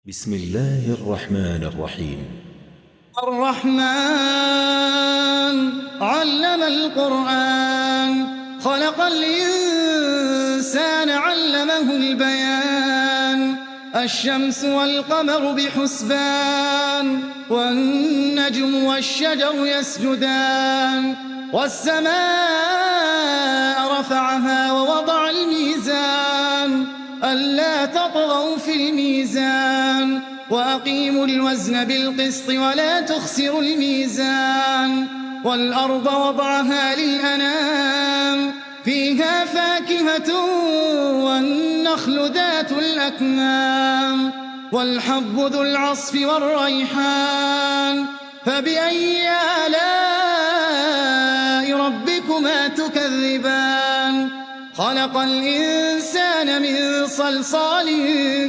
بسم الله الرحمن الرحيم. الرحمن علم القرآن خلق الإنسان علمه البيان. الشمس والقمر بحسبان والنجم والشجر يسجدان. والسماء رفعها ووضع الميزان ألا تطغوا في الميزان وأقيموا الوزن بالقسط ولا تخسروا الميزان. والأرض وضعها للأنام فيها فاكهة والنخل ذات الأكمام والحب ذو العصف والريحان. فبأي آلاء ربكما تكذبان؟ خلق الإنسان من صلصال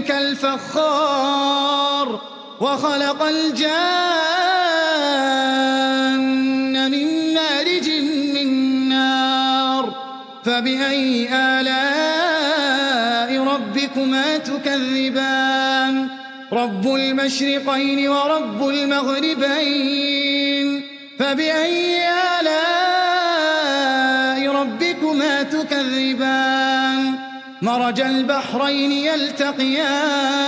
كالفخار وخلق الجان من مارج من نار. فبأي آلاء ربكما تكذبان؟ رب المشرقين ورب المغربين. فبأي آلاء ربكما تكذبان؟ مرج البحرين يلتقيان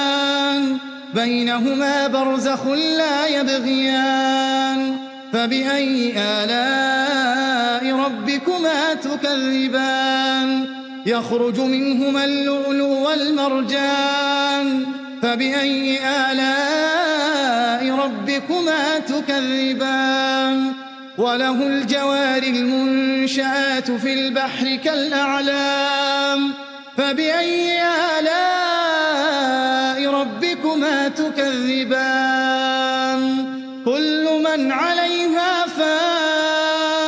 بينهما برزخ لا يبغيان. فبأي آلاء ربكما تكذبان؟ يخرج منهما اللؤلؤ والمرجان. فبأي آلاء ربكما تكذبان؟ وله الجوار المنشآت في البحر كالأعلام. فبأي آلاء ربكما تكذبان؟ كل من عليها فان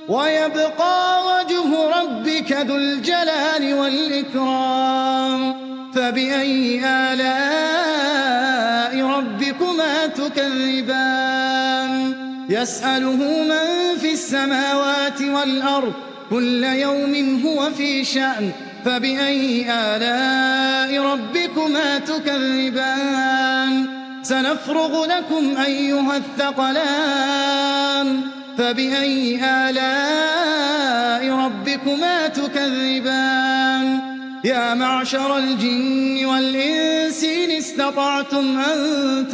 ويبقى وجه ربك ذو الجلال والإكرام. فبأي آلاء ربكما تكذبان؟ يسأله من في السماوات والأرض كل يوم هو في شأن. فبأي آلاء ربكما تكذبان؟ سنفرغ لكم أيها الثقلان. فبأي آلاء ربكما تكذبان؟ يا معشر الجن والإنس إن استطعتم أن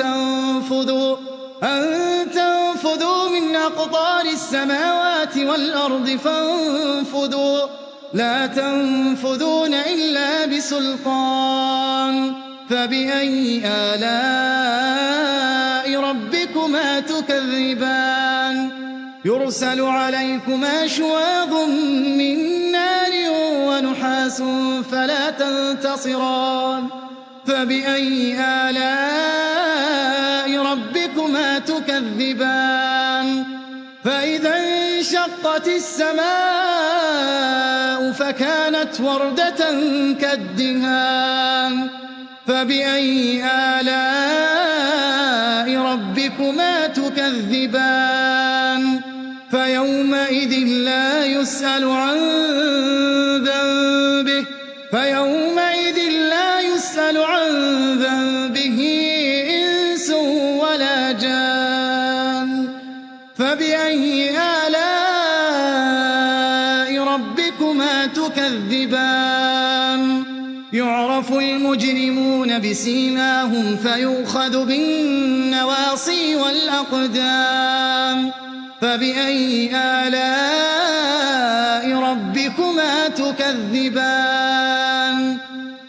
تنفذوا من أقطار السماوات والأرض فانفذوا لا تنفذون إلا بسلطان. فبأي آلاء ربكما تكذبان؟ يرسل عليكما شواظ من نار ونحاس فلا تنتصران. فبأي آلاء ربكما تكذبان؟ فإذا انشقت السماء فكانت وردة كالدهان. فبأي آلاء ربكما تكذبان؟ فيومئذ لا يسأل عن ذنبه إنس ولا جان. فبأي آلاء ربكما تكذبان؟ يعرف المجرمون بسيماهم فيؤخذ بالنواصي والأقدام. فبأي آلاء ربكما تكذبان؟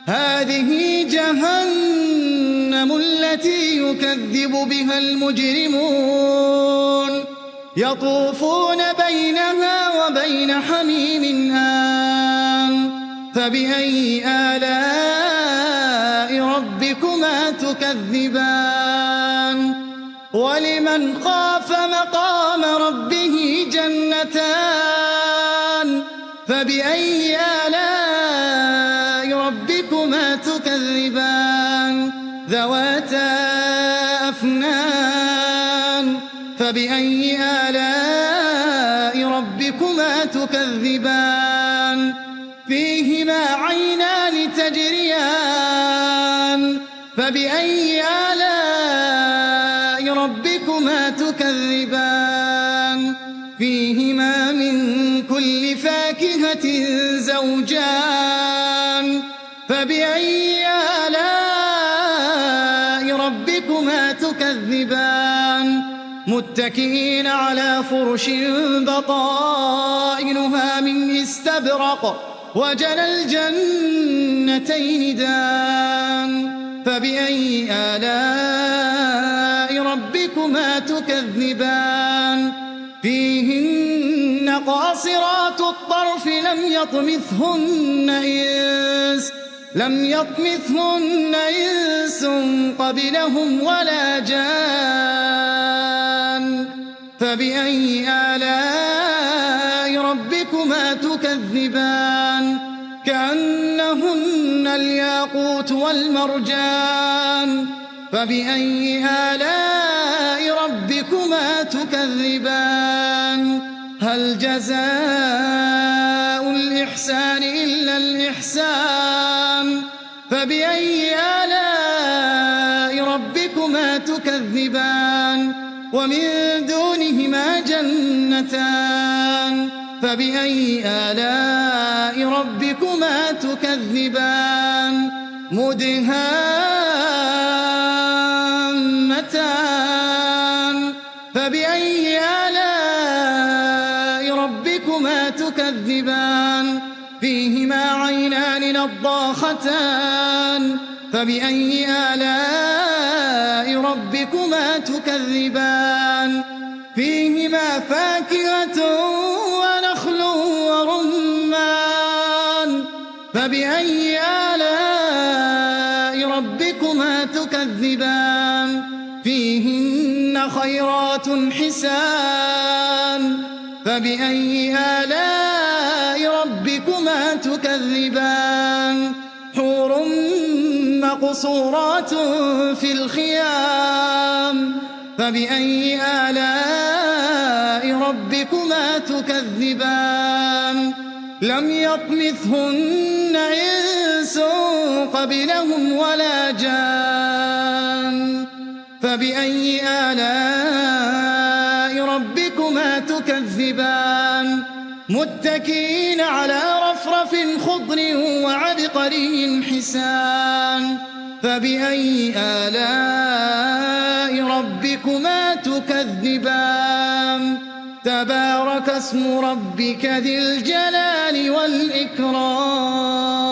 هذه جهنم التي يكذب بها المجرمون يطوفون بينها وبين حميم آن. فبأي آلاء ربكما تكذبان؟ ولمن خاف مقام ربه جنتان. فبأي آلاء ربكما تكذبان؟ ذواتا أفنان. فبأي آلاء ربكما تكذبان؟ فيهما عينان تجريان فبأي آلاء ربكما تكذبان فيهما من كل فاكهة زوجان فبأي آلاء ربكما تكذبان متكئين على فرش بطائنها من استبرق وجنى الجنتين دان فبأي آلاء ربكما تكذبان فيهن قاصرات الطرف لم يطمثهن إنس قبلهم ولا جان فبأي آلاء ربكما تكذبان كأنهن الياقوت والمرجان فبأي آلاء ربكما تكذبان هل جزاء الإحسان إلا الإحسان فبأي آلاء ربكما تكذبان ومن دونهما جنتان فبأي آلاء ربكما تكذبان مدهامتان فبأي آلاء ربكما تكذبان فيهما عينان نضاختان فبأي آلاء ربكما تكذبان فيهما فاكهة ونخل ورمان فبأي آلاء ربكما تكذبان فيهن خيرات حسان فبأي آلاء ربكما تكذبان حور مقصورات في الخيام فبأي آلاء ربكما تكذبان لم يطمثهن إنس قبلهم ولا جان فبأي آلاء ربكما تكذبان متكئين على رفرف خضر وعبقري حسان فبأي آلاء ربكما تكذبان تبارك اسم ربك ذي الجلال والإكرام